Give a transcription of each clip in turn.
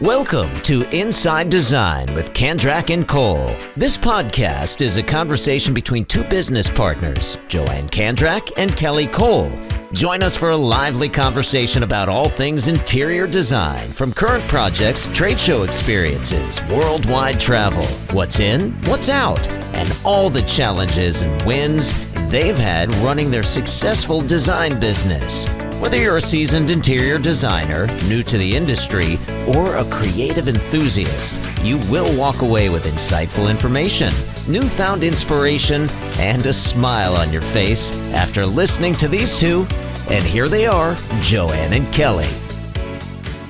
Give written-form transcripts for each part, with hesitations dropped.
Welcome to Inside Design with Kandrak and Cole. This podcast is a conversation between two business partners, Joanne Kandrak and Kelly Cole. Join us for a lively conversation about all things interior design, from current projects, trade show experiences, worldwide travel, what's in, what's out, and all the challenges and wins they've had running their successful design business. Whether you're a seasoned interior designer, new to the industry, or a creative enthusiast, you will walk away with insightful information, newfound inspiration, and a smile on your face after listening to these two. And here they are, Joanne and Kelly.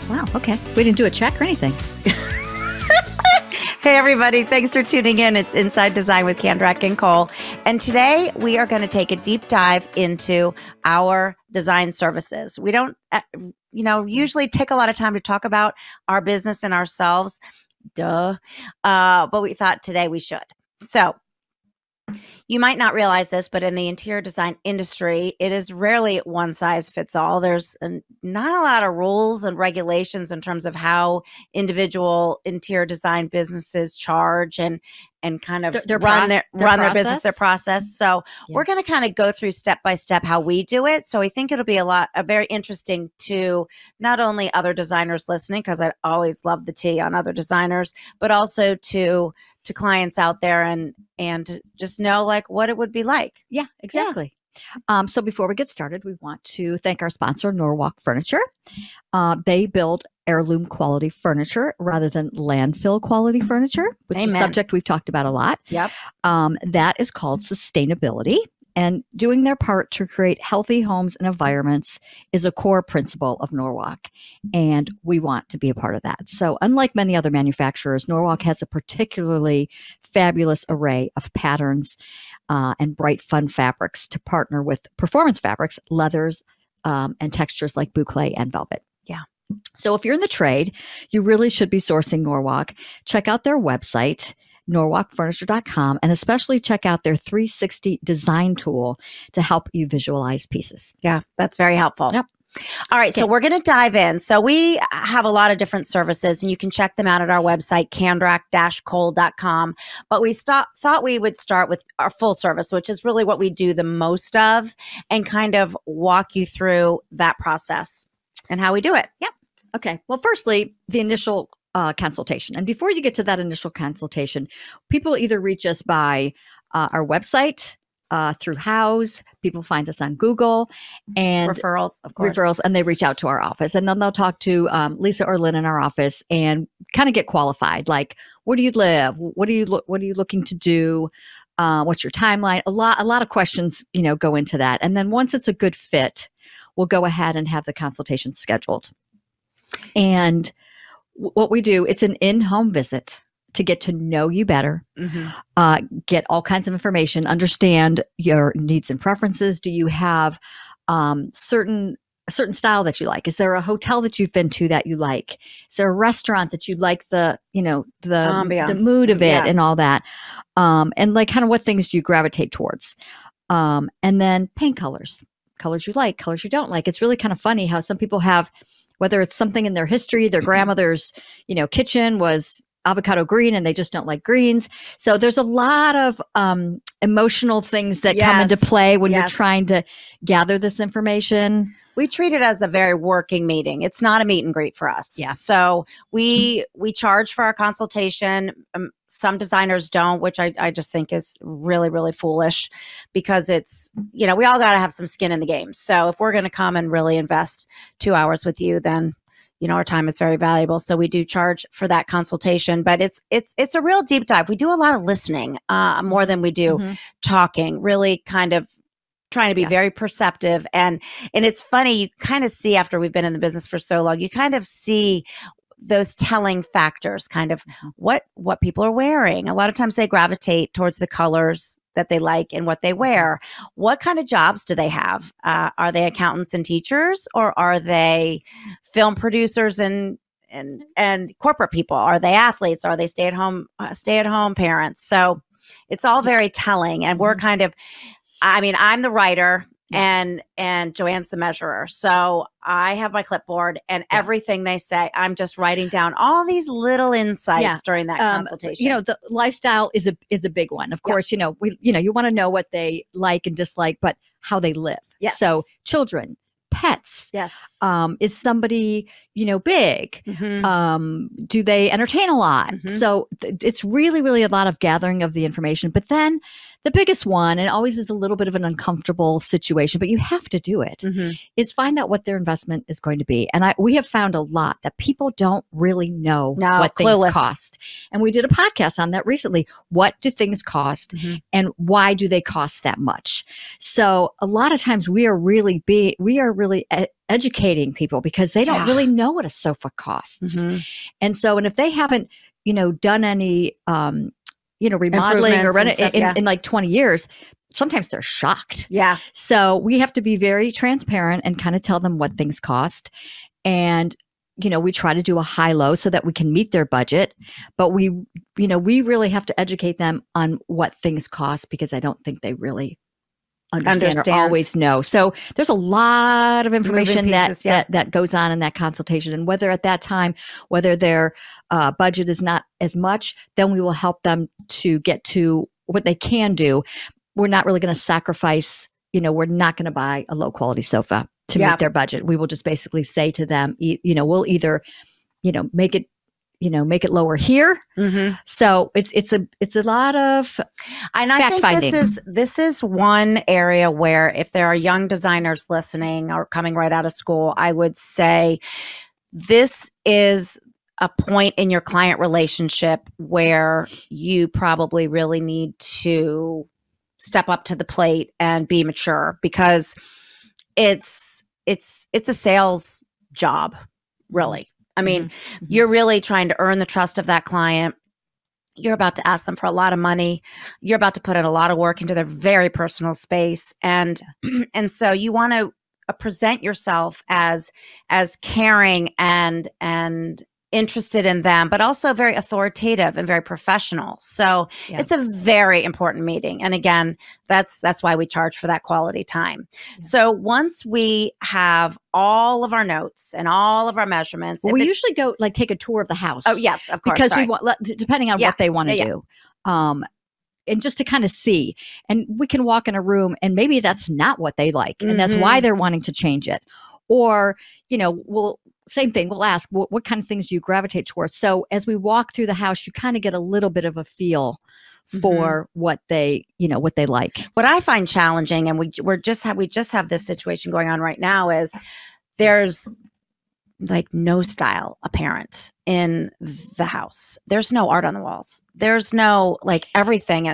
Wow, okay. We didn't do a check or anything. Hey, everybody. Thanks for tuning in. It's Inside Design with Kandrak and Cole. And today we are going to take a deep dive into our design services. We don't, usually take a lot of time to talk about our business and ourselves. But we thought today we should. So you might not realize this, but in the interior design industry, it is rarely one size fits all. There's not a lot of rules and regulations in terms of how individual interior design businesses charge and kind of run their business, their process. So we're going to kind of go through step by step how we do it. So I think it'll be very interesting to not only other designers listening, because I always love the tea on other designers, but also to clients out there and just know like what it would be like. Yeah, exactly. Yeah. So before we get started, we want to thank our sponsor, Norwalk Furniture. They build heirloom quality furniture rather than landfill quality furniture, which is a subject we've talked about a lot. Yep. That is called sustainability. And doing their part to create healthy homes and environments is a core principle of Norwalk. And we want to be a part of that. So unlike many other manufacturers, Norwalk has a particularly fabulous array of patterns and bright, fun fabrics to partner with performance fabrics, leathers, and textures like boucle and velvet. Yeah. So if you're in the trade, you really should be sourcing Norwalk. Check out their website, norwalkfurniture.com, and especially check out their 360 design tool to help you visualize pieces. Yeah, that's very helpful. Yep. All right, so we're going to dive in. So we have a lot of different services, and you can check them out at our website, kandrak-cole.com. But we thought we would start with our full service, which is really what we do the most of, and kind of walk you through that process and how we do it. Yep. Okay. Well, firstly, the initial consultation. And before you get to that initial consultation, people either reach us by our website, through House, people find us on Google, and referrals, of course. Referrals, and they reach out to our office. And then they'll talk to Lisa or Lynn in our office and kind of get qualified. Like, where do you live? What are you looking to do? What's your timeline? A lot of questions, go into that. And then once it's a good fit, we'll go ahead and have the consultation scheduled. And what we do, it's an in-home visit to get to know you better, get all kinds of information, understand your needs and preferences. Do you have a certain style that you like? Is there a hotel that you've been to that you like? Is there a restaurant that you like the ambiance, the mood of it and all that? And like kind of what things do you gravitate towards? And then paint colors you like, colors you don't like. It's really kind of funny how some people have, whether it's something in their history, their grandmother's, kitchen was avocado green and they just don't like greens. So there's a lot of emotional things that come into play when you're trying to gather this information. We treat it as a very working meeting. It's not a meet and greet for us. Yeah. So we charge for our consultation. Some designers don't, which I just think is really, really foolish, because it's, we all got to have some skin in the game. So if we're going to come and really invest 2 hours with you, then our time is very valuable. So we do charge for that consultation, but it's a real deep dive. We do a lot of listening, more than we do talking, really kind of trying to be very perceptive. And it's funny, you kind of see, after we've been in the business for so long, you kind of see those telling factors, kind of what people are wearing. A lot of times they gravitate towards the colors that they like and what they wear. What kind of jobs do they have? Are they accountants and teachers, or are they film producers and corporate people? Are they athletes? Are they stay-at-home parents? So it's all very telling. And we're kind of, I'm the writer. and Joanne's the measurer. So I have my clipboard and everything they say, I'm just writing down all these little insights during that consultation. The lifestyle is a big one. Of course, you want to know what they like and dislike, but how they live. Yes. So children, pets. Yes. Is somebody, big? Do they entertain a lot? So it's really, really a lot of gathering of the information. But then the biggest one, and always is a little bit of an uncomfortable situation, but you have to do it, is find out what their investment is going to be. And we have found a lot that people don't really know what things cost. And we did a podcast on that recently. What do things cost and why do they cost that much? So a lot of times we are really educating people because they don't really know what a sofa costs. And if they haven't, done any, remodeling or in like 20 years, sometimes they're shocked. Yeah. So we have to be very transparent and kind of tell them what things cost. And, we try to do a high-low so that we can meet their budget. But we really have to educate them on what things cost because I don't think they really understand or always know. So there's a lot of information that goes on in that consultation. And whether at that time, whether their budget is not as much, then we will help them to get to what they can do. We're not really going to sacrifice, we're not going to buy a low quality sofa to meet their budget. We will just basically say to them, we'll either, make it lower here. So it's a lot of fact finding. This is one area where if there are young designers listening or coming right out of school, I would say this is a point in your client relationship where you probably really need to step up to the plate and be mature because it's a sales job, really. I mean, you're really trying to earn the trust of that client. You're about to ask them for a lot of money. You're about to put in a lot of work into their very personal space. And so you want to present yourself as caring and interested in them, but also very authoritative and very professional. So it's a very important meeting. And again, that's why we charge for that quality time. So once we have all of our notes and all of our measurements, we usually go take a tour of the house. Oh yes, of course. Because we want, depending on what they want to do. And just to kind of see, and we can walk in a room and maybe that's not what they like. And that's why they're wanting to change it. Or, same thing. We'll ask what kind of things do you gravitate towards? So as we walk through the house, you kind of get a little bit of a feel for what they like. What I find challenging, and we just have this situation going on right now, is there's like no style apparent in the house. There's no art on the walls. There's no everything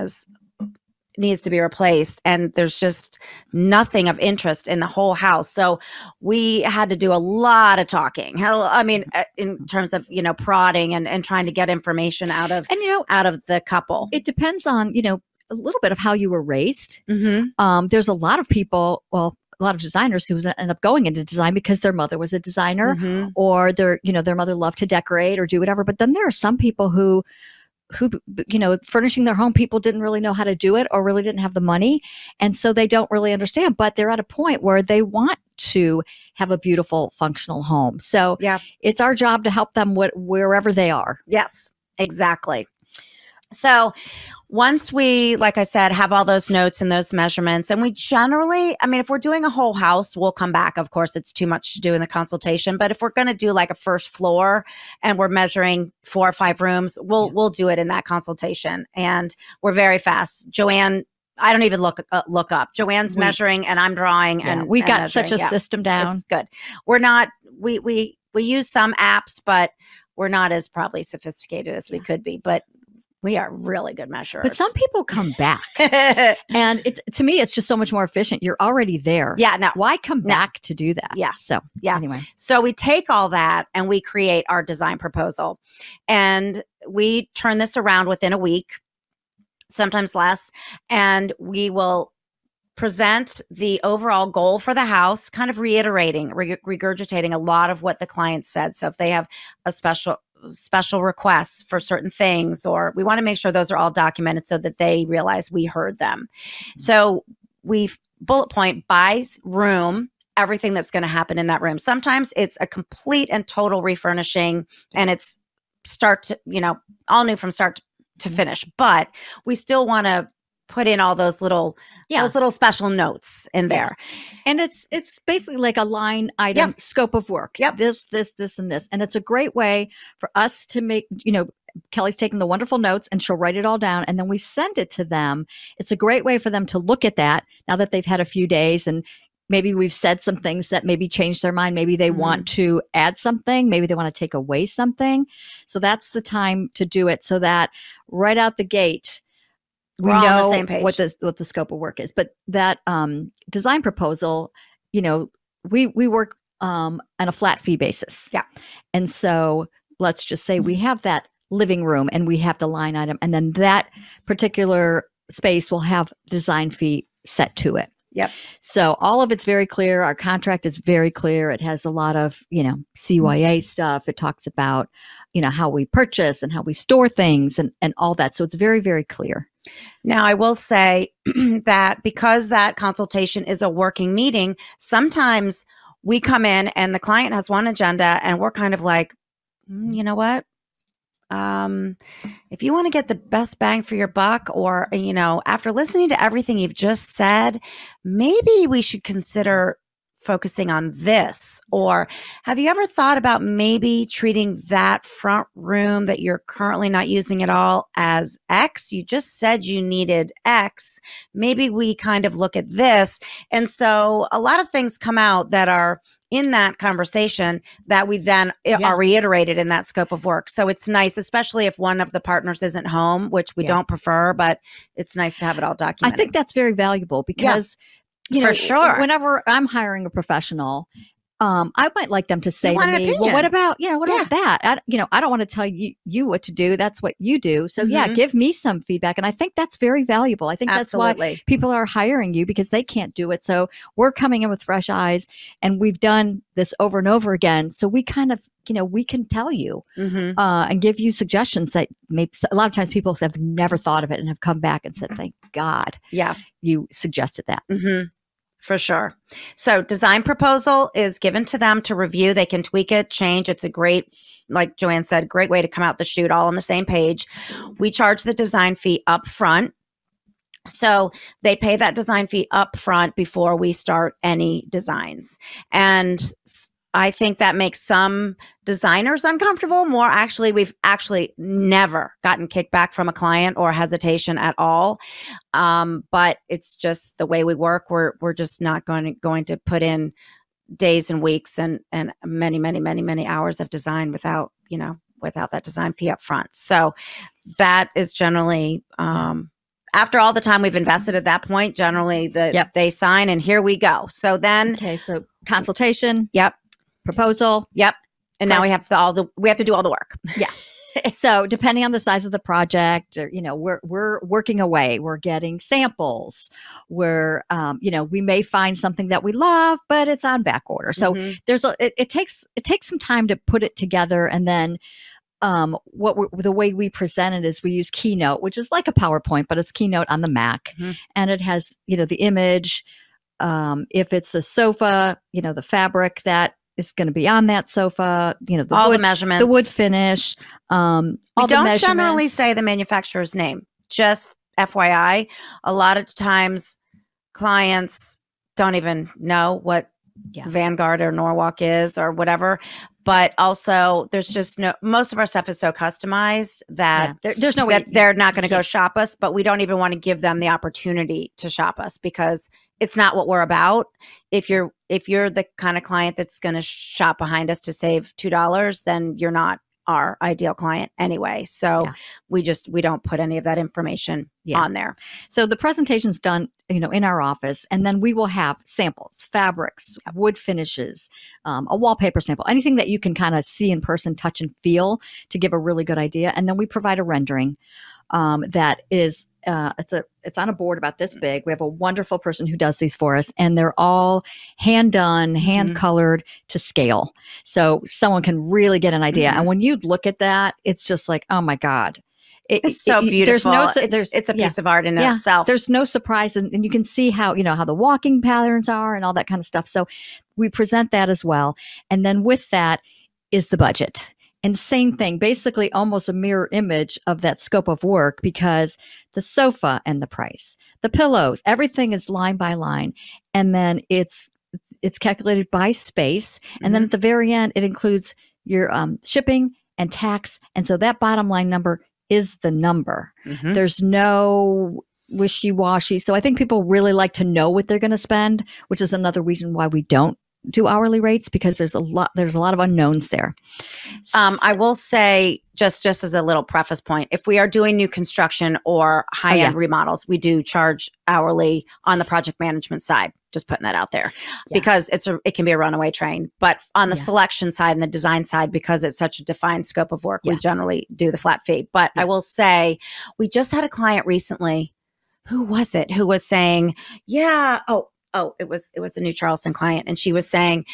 needs to be replaced, and there's just nothing of interest in the whole house. So we had to do a lot of talking. In terms of prodding and trying to get information out of the couple. It depends on a little bit of how you were raised. There's a lot of people, a lot of designers who end up going into design because their mother was a designer, or their mother loved to decorate or do whatever. But then there are some people who furnishing their home, people didn't really know how to do it or really didn't have the money. And so they don't really understand, but they're at a point where they want to have a beautiful, functional home. So it's our job to help them wherever they are. Yes, exactly. So once we, like I said, have all those notes and those measurements, and we generally, if we're doing a whole house, we'll come back. Of course, it's too much to do in the consultation, but if we're going to do like a first floor and we're measuring 4 or 5 rooms, we'll do it in that consultation. And we're very fast. Joanne, I don't even look up. Joanne's measuring and I'm drawing. And we got measuring. such a system down. It's good. We're not, we use some apps, but we're not as probably sophisticated as we could be. But we are really good measurers. But some people come back. And to me, it's just so much more efficient. You're already there. Yeah, no. Why come back to do that? Yeah. So, anyway. So we take all that and we create our design proposal. And we turn this around within a week, sometimes less. And we will present the overall goal for the house, kind of reiterating, regurgitating a lot of what the client said. So if they have a special requests for certain things, or we want to make sure those are all documented so that they realize we heard them. So we bullet point by room, everything that's going to happen in that room. Sometimes it's a complete and total refurnishing, and it's all new from start to finish. But we still want to put in all those little special notes in there. And it's basically like a line item scope of work. Yep. This, and this. And it's a great way for us to make, Kelly's taking the wonderful notes and she'll write it all down and then we send it to them. It's a great way for them to look at that now that they've had a few days and maybe we've said some things that maybe changed their mind. Maybe they want to add something. Maybe they want to take away something. So that's the time to do it so that right out the gate, we know on the same page. what the scope of work is. But that design proposal, we work on a flat fee basis. Yeah. And so let's just say we have that living room and we have the line item. And then that particular space will have design fee set to it. Yep. So all of it's very clear. Our contract is very clear. It has a lot of, CYA stuff. It talks about, how we purchase and how we store things and all that. So it's very, very clear. Now, I will say that because that consultation is a working meeting, sometimes we come in and the client has one agenda and we're kind of like, you know what? If you want to get the best bang for your buck, or, after listening to everything you've just said, maybe we should consider focusing on this. Or have you ever thought about maybe treating that front room that you're currently not using at all as X? You just said you needed X. Maybe we kind of look at this. And so a lot of things come out that are in that conversation that we then are reiterated in that scope of work. So it's nice, especially if one of the partners isn't home, which we don't prefer, but it's nice to have it all documented. I think that's very valuable because, for sure, whenever I'm hiring a professional, I might like them to say to me, well, what about that? I don't want to tell you what to do. That's what you do. So give me some feedback. And I think that's very valuable. I think that's why people are hiring you, because they can't do it. So we're coming in with fresh eyes and we've done this over and over again. So we kind of, we can tell you and give you suggestions that maybe a lot of times people have never thought of it and have come back and said, thank God you suggested that. For sure. So design proposal is given to them to review. They can tweak it, change. It's a great, like Joanne said, great way to come out the chute all on the same page. We charge the design fee up front. So they pay that design fee up front before we start any designs. And I think that makes some designers uncomfortable. We've actually never gotten kickback from a client or hesitation at all. But it's just the way we work. We're just not going to put in days and weeks and many, many, many, many hours of design without that design fee up front. So that is generally, after all the time we've invested at that point, generally they sign and here we go. So then, so consultation. Yep. Proposal. Yep. And now we have to do all the work. Yeah. So depending on the size of the project, or, we're working away, we're getting samples, we may find something that we love, but it's on back order. So it takes some time to put it together. And then the way we present it is we use Keynote, which is like a PowerPoint, but it's Keynote on the Mac. And it has, the image, if it's a sofa, the fabric that is going to be on that sofa, the measurements, the wood finish. We don't generally say the manufacturer's name, just FYI. A lot of times clients don't even know what Vanguard or Norwalk is or whatever. But also there's just most of our stuff is so customized that there's no way that they're not going to go shop us, but we don't even want to give them the opportunity to shop us because it's not what we're about. If you're the kind of client that's going to shop behind us to save $2, then you're not our ideal client anyway. So we don't put any of that information on there. So the presentation's done, in our office, and then we will have samples, fabrics, wood finishes, a wallpaper sample, anything that you can kind of see in person, touch and feel to give a really good idea. And then we provide a rendering that is it's on a board about this big. We have a wonderful person who does these for us, and they're all hand done, hand colored to scale. So someone can really get an idea. And when you look at that, it's just like, oh my God, It's so beautiful. There's it's a piece of art in itself. There's no surprise. And you can see how the walking patterns are and all that kind of stuff. So we present that as well. And then with that is the budget. And same thing, basically almost a mirror image of that scope of work, because the sofa and the price, the pillows, everything is line by line. And then it's calculated by space. And then at the very end, it includes your shipping and tax. And so that bottom line number is the number. There's no wishy-washy. So I think people really like to know what they're going to spend, which is another reason why we don't do hourly rates, because there's a lot of unknowns there. I will say, just as a little preface point, if we are doing new construction or high-end remodels, we do charge hourly on the project management side. Just putting that out there, because it can be a runaway train. But on the selection side and the design side, because it's such a defined scope of work, we generally do the flat fee. But I will say, we just had a client recently. Who was it? Who was saying, it was a New Charleston client, and she was saying,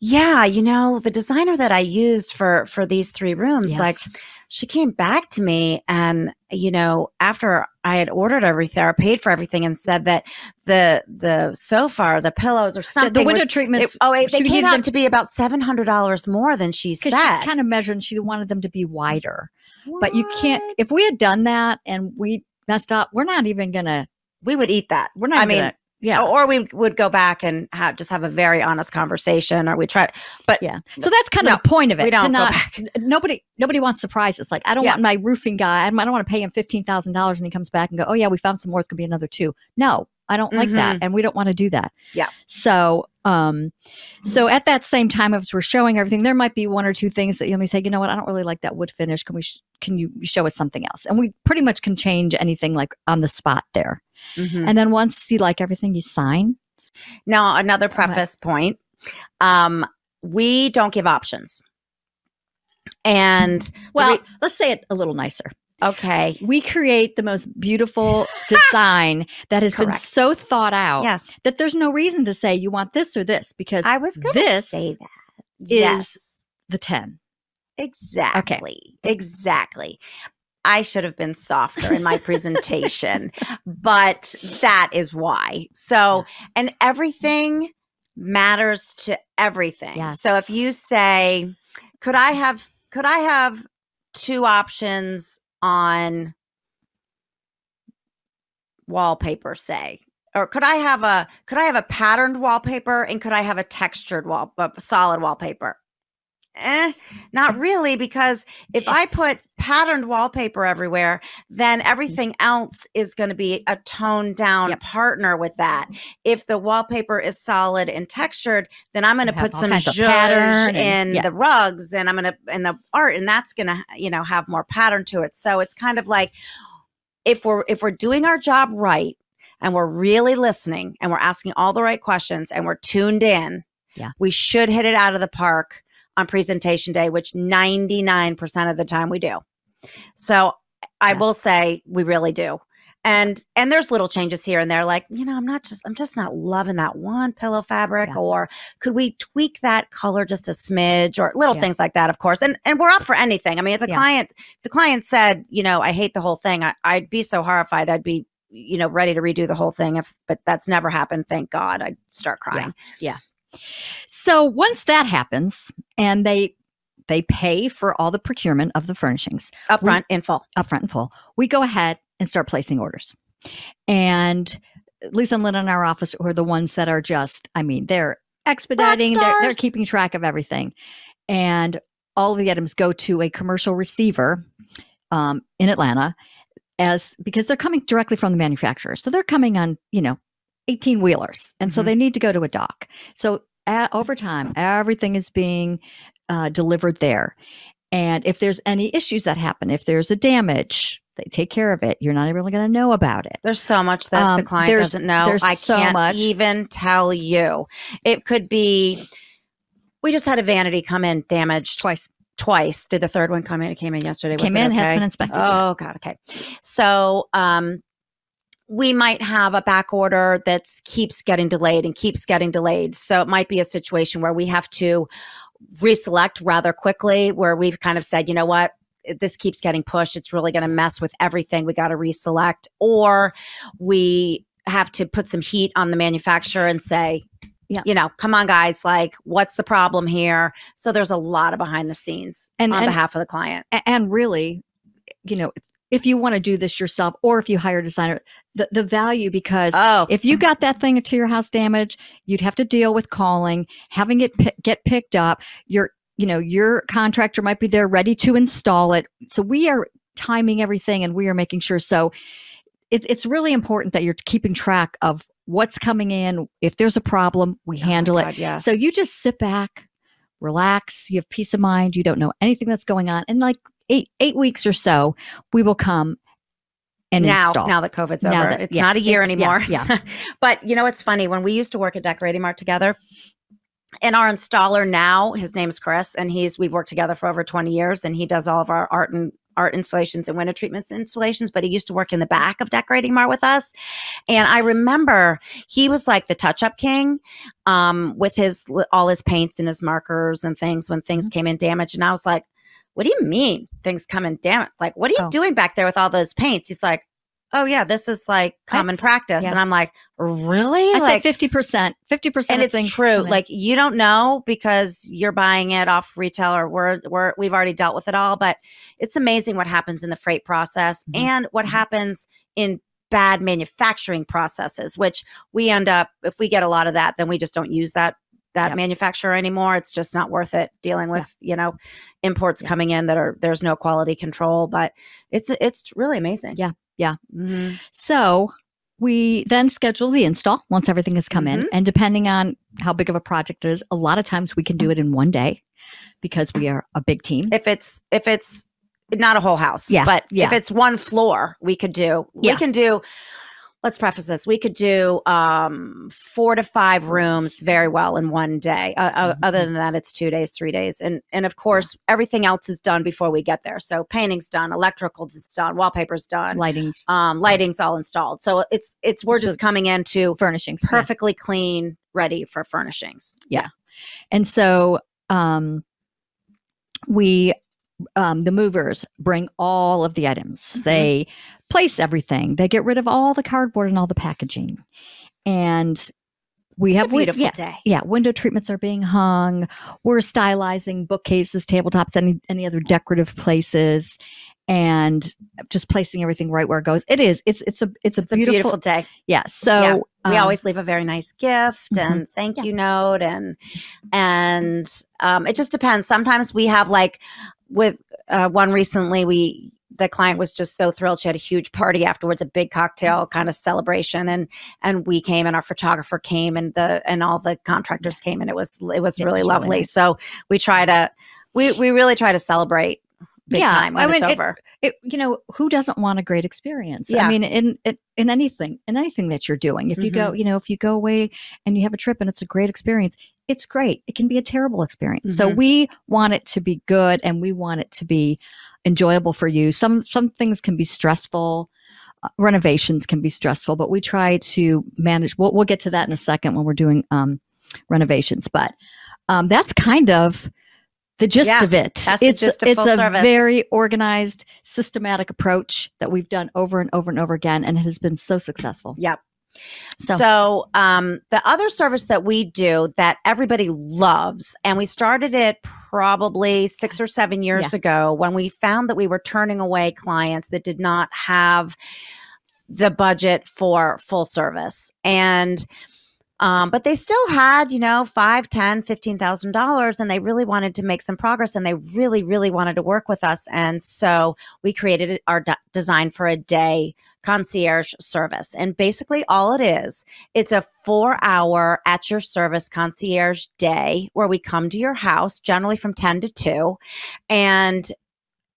the designer that I used for these 3 rooms, like, she came back to me and, after I had ordered everything or paid for everything, and said that the sofa or the pillows or something, the window treatments, they came out to be about $700 more than she said. She kind of measured, and she wanted them to be wider. What? But you can't, if we had done that and we messed up, we're not even gonna. We would eat that. We're not. Or we would go back and have a very honest conversation, or we try. But so that's kind of the point of it. We don't go back. Nobody wants surprises. Like, I don't want my roofing guy. I don't want to pay him $15,000 and he comes back and go, "Oh yeah, we found some more. It's gonna be another 2." No, I don't like that, and we don't want to do that. Yeah. So, so at that same time, as we're showing everything, there might be 1 or 2 things that you may say, "You know what? I don't really like that wood finish. Can you show us something else?" And we pretty much can change anything like on the spot there. And then once you like everything, you sign. Now, another preface point: we don't give options. And let's say it a little nicer. Okay. We create the most beautiful design that has been so thought out that there's no reason to say you want this or this, because I was going to say that is the 10. Exactly. Okay. Exactly. I should have been softer in my presentation, but that is why. So, and everything matters to everything. Yes. So if you say, could I have 2 options on wallpaper, say, or could I have a patterned wallpaper, and could I have a textured solid wallpaper? Not really, because if I put patterned wallpaper everywhere, then everything else is going to be a toned down partner with that. If the wallpaper is solid and textured, then I'm going to put some zhuzh in the rugs, and I'm going to in the art, and that's going to have more pattern to it. So it's kind of like, if we're doing our job right, and we're really listening, and we're asking all the right questions, and we're tuned in, we should hit it out of the park on presentation day, which 99% of the time we do. So I will say we really do. And there's little changes here and there, like, I'm just not loving that one pillow fabric, or could we tweak that color just a smidge, or little things like that, of course. And we're up for anything. I mean, if the client said, I hate the whole thing, I'd be so horrified. I'd be, ready to redo the whole thing. But that's never happened. Thank God. I'd start crying. Yeah. So once that happens, and they pay for all the procurement of the furnishings upfront in full, we go ahead and start placing orders. And Lisa and Lynn in our office are the ones that are just, they're expediting, they're keeping track of everything. And all of the items go to a commercial receiver in Atlanta, because they're coming directly from the manufacturer. So they're coming on, 18-wheelers. And so they need to go to a dock. So over time, everything is being delivered there. And if there's any issues that happen, if there's a damage, they take care of it. You're not really going to know about it. There's so much that the client doesn't know. I can't even tell you. It could be, we just had a vanity come in damaged. Twice. Did the third one come in? It came in yesterday. Has been inspected. Oh, God. Okay. So, we might have a back order that keeps getting delayed. So it might be a situation where we have to reselect rather quickly, where we've kind of said, you know what, this keeps getting pushed. It's really going to mess with everything. We got to reselect, or we have to put some heat on the manufacturer and say, come on, guys, like, what's the problem here? So there's a lot of behind the scenes on behalf of the client. And really, if you want to do this yourself, or if you hire a designer, the value, because if you got that thing to your house damaged, you'd have to deal with calling, having it get picked up. Your contractor might be there ready to install it. So we are timing everything, and we are making sure. So it's really important that you're keeping track of what's coming in. If there's a problem, we handle it. Yes. So you just sit back, relax, you have peace of mind. You don't know anything that's going on. And like 8 weeks or so, we will come and install. Now that COVID's over. It's not a year anymore. Yeah. But it's funny, when we used to work at Decorating Mart together, and our installer now, his name's Chris, and we've worked together for over 20 years, and he does all of our art installations and window treatments installations, but he used to work in the back of Decorating Mart with us. And I remember he was like the touch-up king, with all his paints and his markers and things when things came in damaged. And I was like, what do you mean things come in damaged? Like, what are you doing back there with all those paints? He's like, oh yeah, this is like common practice. Yeah. And I'm like, really? I say 50%. 50% and of it's things true. Like, you don't know because you're buying it off retail, or we've already dealt with it all. But it's amazing what happens in the freight process and what happens in bad manufacturing processes, which we end up, if we get a lot of that, then we just don't use that manufacturer anymore. It's just not worth it dealing with, imports coming in there's no quality control. But it's really amazing. Yeah. Yeah. Mm-hmm. So we then schedule the install once everything has come in. And depending on how big of a project it is, a lot of times we can do it in one day because we are a big team. If it's not a whole house, but if it's one floor, we can do, let's preface this. We could do 4 to 5 rooms very well in one day. Other than that, it's 2 days, 3 days. And of course, everything else is done before we get there. So painting's done, electrical's is done, wallpaper's done. Lighting's all installed. So we're just coming into furnishings. Perfectly clean, ready for furnishings. Yeah. And so the movers bring all of the items. They place everything. They get rid of all the cardboard and all the packaging. And we have a beautiful day. Yeah, window treatments are being hung. We're stylizing bookcases, tabletops, any other decorative places, and just placing everything right where it goes. It's a beautiful day. Yeah. So we always leave a very nice gift and thank you note, and it just depends. Sometimes we have, like, with one recently, the client was just so thrilled. She had a huge party afterwards, a big cocktail kind of celebration, and we came, and our photographer came, and all the contractors came, and it was really lovely. Really nice. So we really try to celebrate big time when it's over. Who doesn't want a great experience? Yeah. I mean, in anything that you're doing, if you go, if you go away and you have a trip and it's a great experience, it's great. It can be a terrible experience. So we want it to be good, and we want it to be enjoyable for you. Some things can be stressful. Renovations can be stressful, but we try to manage. We'll get to that in a second when we're doing renovations. But that's kind of the gist of it. That's the gist of full service. Very organized, systematic approach that we've done over and over and over again, and it has been so successful. Yep. So the other service that we do that everybody loves, and we started it probably 6 or 7 years ago when we found that we were turning away clients that did not have the budget for full service. And but they still had, $5,000, $10,000, $15,000, and they really wanted to make some progress, and they really, really wanted to work with us. And so we created our Design for a Day concierge service. And basically all it is, it's a 4-hour at your service concierge day where we come to your house, generally from 10 to 2, and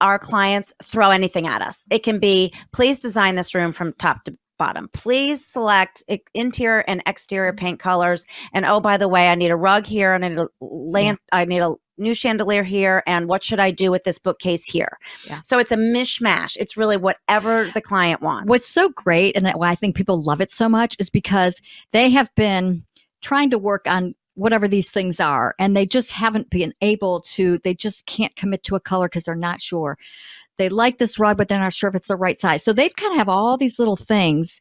our clients throw anything at us. It can be, please design this room from top to bottom. Please select interior and exterior paint colors. And oh, by the way, I need a rug here, and I need a new chandelier here. And what should I do with this bookcase here? Yeah. So it's a mishmash. It's really whatever the client wants. What's so great, and why I think people love it so much, is because they have been trying to work on whatever these things are, and they just haven't been able to, they just can't commit to a color because they're not sure. They like this rug, but they're not sure if it's the right size. So they've kind of have all these little things.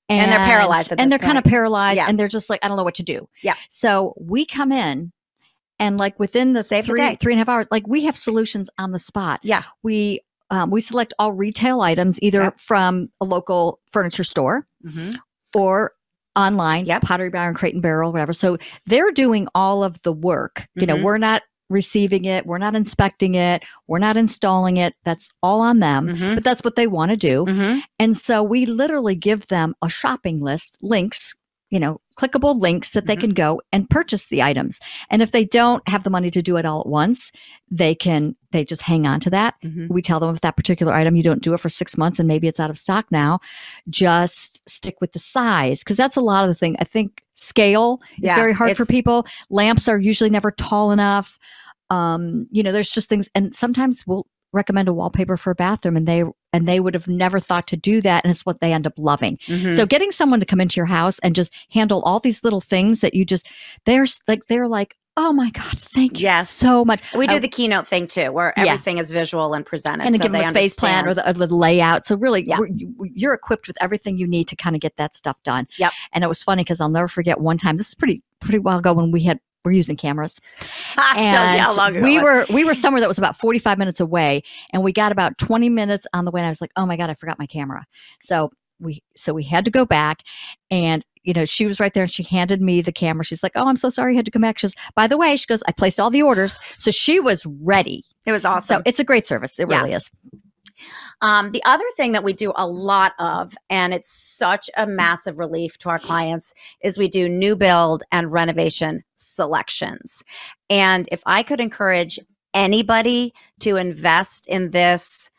And they're paralyzed at this And they're point. kind of paralyzed, Yeah. and they're just like, I don't know what to do. Yeah. So we come in, and like within the Save the day. 3.5 hours, like we have solutions on the spot. Yeah. We select all retail items, either Yep. from a local furniture store or online, Pottery Barn, Crate and Barrel, whatever. So they're doing all of the work. You know, we're not receiving it, we're not inspecting it, we're not installing it. That's all on them, but that's what they want to do. And so we literally give them a shopping list, links, you know, clickable links that they can go and purchase the items. And if they don't have the money to do it all at once, they just hang on to that. We tell them, if that particular item, you don't do it for 6 months and maybe it's out of stock now, just stick with the size. Because that's a lot of the thing. I think scale is very hard for people. Lamps are usually never tall enough. You know, there's just things, and sometimes we'll recommend a wallpaper for a bathroom, and they would have never thought to do that, and it's what they end up loving. So getting someone to come into your house and just handle all these little things that you just, they're like, oh my God, thank you so much. We do the keynote thing too, where everything is visual and presented. And so give them a space plan or the layout. So really, you're equipped with everything you need to kind of get that stuff done. Yep. And it was funny because I'll never forget one time, this is pretty while ago, when we're using cameras. And we were somewhere that was about 45 minutes away, and we got about 20 minutes on the way, and I was like, oh my God, I forgot my camera. So we had to go back, and you know, she was right there, and she handed me the camera. She's like, oh, I'm so sorry you had to come back. She goes, by the way, she goes, I placed all the orders. So she was ready. It was awesome. So it's a great service. It really is. The other thing that we do a lot of, and it's such a massive relief to our clients, is we do new build and renovation selections. And if I could encourage anybody to invest in this,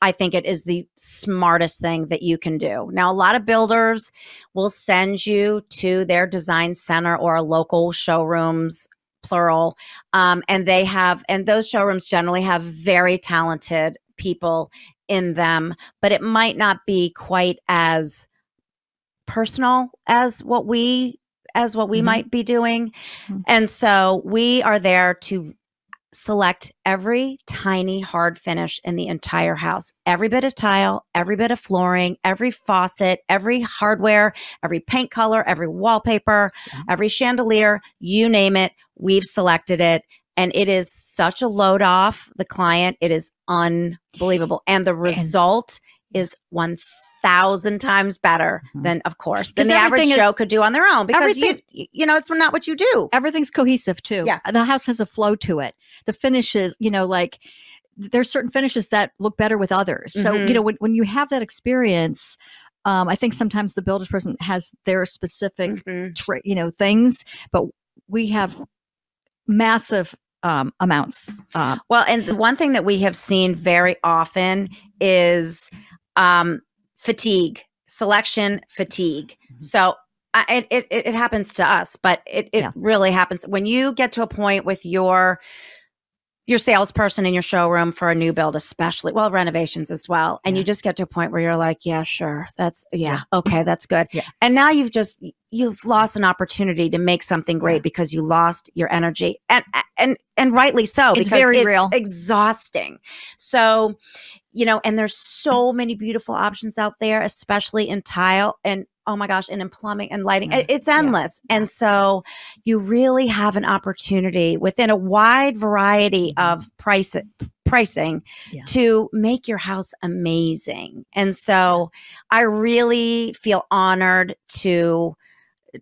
I think it is the smartest thing that you can do. Now, a lot of builders will send you to their design center or local showrooms, plural, and those showrooms generally have very talented people in them, but it might not be quite as personal as what we might be doing. And so we are there to select every tiny hard finish in the entire house, every bit of tile, every bit of flooring, every faucet, every hardware, every paint color, every wallpaper, every chandelier, you name it, we've selected it. And it is such a load off the client. It is unbelievable. And the result is 1,000 times better than the average Joe could do on their own, because you know, it's not what you do. Everything's cohesive too. Yeah. The house has a flow to it. The finishes, you know, like there's certain finishes that look better with others. So, you know, when you have that experience, I think sometimes the builder's person has their specific, you know, things, but we have massive amounts. Well, and the one thing that we have seen very often is fatigue, selection fatigue. So it happens to us, but it really happens when you get to a point with your salesperson in your showroom for a new build, especially, well, renovations as well. And you just get to a point where you're like, yeah, sure. Okay, that's good. Yeah. And now you've lost an opportunity to make something great because you lost your energy, and rightly so, it's because very it's real. Exhausting. So, you know, and there's so many beautiful options out there, especially in tile and, oh my gosh, and in plumbing and lighting. It's endless. Yeah. And so you really have an opportunity within a wide variety of pricing to make your house amazing. And so I really feel honored to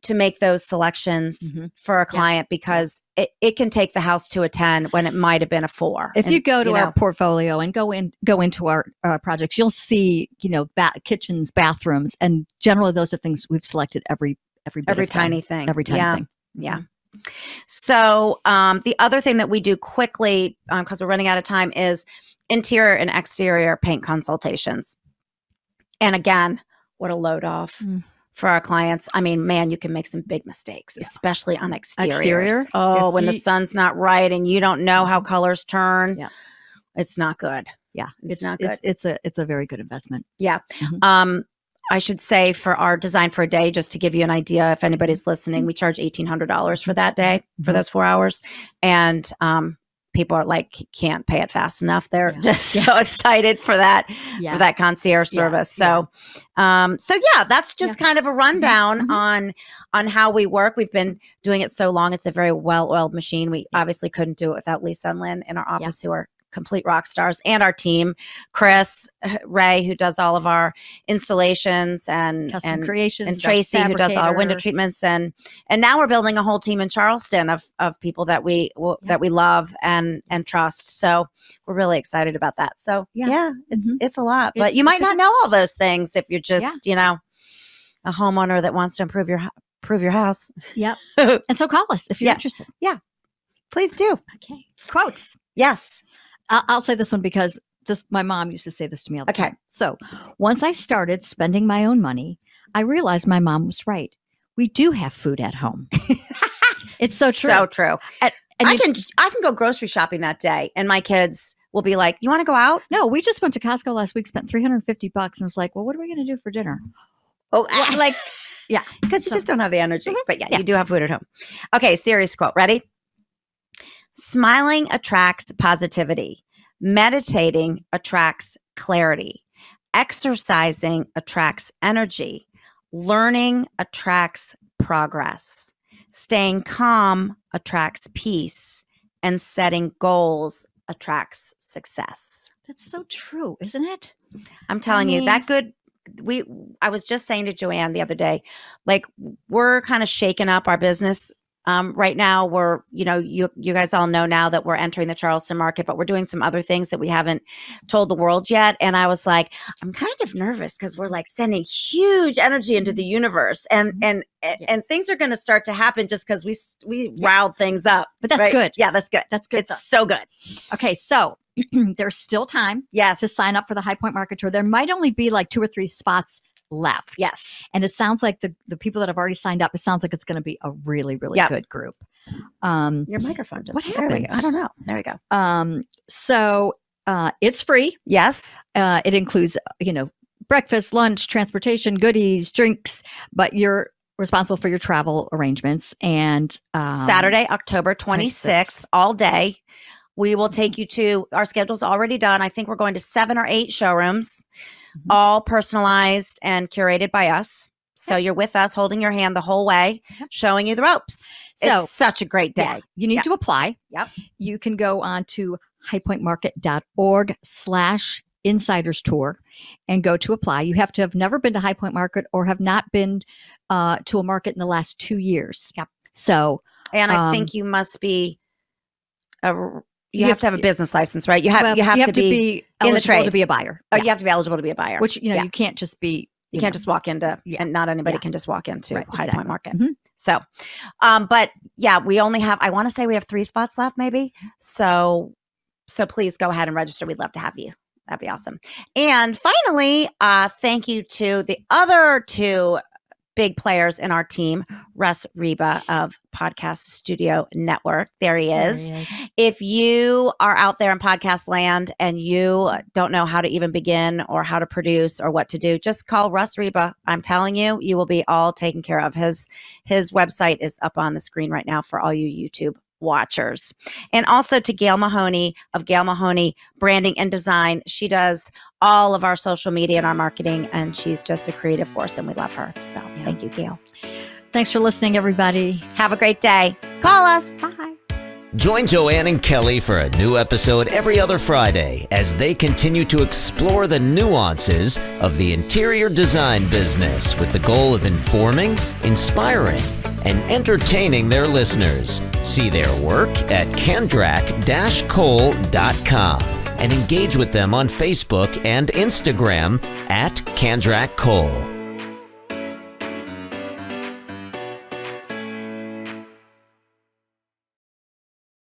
make those selections for a client, because it can take the house to a 10 when it might have been a 4. If you go to our portfolio and go into our projects, you'll see, you know, kitchens, bathrooms, and generally those are things we've selected every tiny thing. Every tiny thing. Yeah. So the other thing that we do quickly, because we're running out of time, is interior and exterior paint consultations. And again, what a load off. For our clients. I mean, man, you can make some big mistakes, especially on exteriors. Oh, when the sun's not right and you don't know how colors turn, it's not good. Yeah, it's not good. It's a very good investment. Yeah. I should say for our design for a day, just to give you an idea, if anybody's listening, we charge $1,800 for that day, for those 4 hours. And people are like, can't pay it fast enough. They're just so excited for that, for that concierge service. So, that's just kind of a rundown on how we work. We've been doing it so long. It's a very well-oiled machine. We obviously couldn't do it without Lisa and Lynn in our office, who are complete rock stars, and our team, Chris, Ray, who does all of our installations and custom creations, and Tracy, who does all our window treatments, and now we're building a whole team in Charleston of people that we love and trust. So we're really excited about that. So it's a lot, but you might not know all those things if you're just a homeowner that wants to improve your house. Yep. And so call us if you're interested. Yeah, please do. Okay. Quotes. Yes. I'll say this one because my mom used to say this to me all the time. So once I started spending my own money, I realized my mom was right. We do have food at home. It's so true. So true. And I can go grocery shopping that day, and my kids will be like, "You want to go out?" No, we just went to Costco last week, spent $350, and was like, "Well, what are we going to do for dinner?" Oh, because you just don't have the energy. But you do have food at home. Okay, serious quote. Ready? Smiling attracts positivity. Meditating attracts clarity. Exercising attracts energy. Learning attracts progress. Staying calm attracts peace. And setting goals attracts success. That's so true, isn't it? I'm telling you, that good. I was just saying to Joanne the other day, like, we're kind of shaking up our business. Right now, we're, you guys all know now that we're entering the Charleston market, but we're doing some other things that we haven't told the world yet. And I was like, I'm kind of nervous because we're like sending huge energy into the universe, and things are going to start to happen just because we riled things up. But that's good. Yeah, that's good. That's good. It's so good. Okay, so there's still time to sign up for the High Point Market Tour. There might only be like 2 or 3 spots left. Yes. And it sounds like the people that have already signed up, it sounds like it's going to be a really, really good group. Your microphone just, what happened? I don't know. There we go. So it's free. Yes. It includes, breakfast, lunch, transportation, goodies, drinks, but you're responsible for your travel arrangements. And Saturday, October 26th, all day. We will take you to, our schedule's already done. I think we're going to 7 or 8 showrooms, all personalized and curated by us. So you're with us, holding your hand the whole way, showing you the ropes. So, it's such a great day. Yeah, you need to apply. Yep. You can go on to highpointmarket.org/insiders tour and go to apply. You have to have never been to High Point Market or have not been to a market in the last 2 years. Yep. So, and I think you must be you have to have a business license, right? You have to be in the trade to be a buyer. Oh, you have to be eligible to be a buyer. Which you can't just be. You can't just walk into, and not anybody can just walk into High Point Market. Mm-hmm. So, but we only have, I want to say we have 3 spots left, maybe. So please go ahead and register. We'd love to have you. That'd be awesome. And finally, thank you to the other 2 big players in our team, Russ Reba of Podcast Studio Network. There he is. If you are out there in podcast land and you don't know how to even begin or how to produce or what to do, just call Russ Reba. I'm telling you, you will be all taken care of. His website is up on the screen right now for all you YouTube watchers. And also to Gail Mahoney of Gail Mahoney Branding and Design. She does all of our social media and our marketing, and she's just a creative force, and we love her. So thank you, Gail. Thanks for listening, everybody. Have a great day. Call us. Bye. Join Joanne and Kelly for a new episode every other Friday as they continue to explore the nuances of the interior design business with the goal of informing, inspiring, and entertaining their listeners. See their work at Kandrak-Cole.com and engage with them on Facebook and Instagram at Kandrak Cole.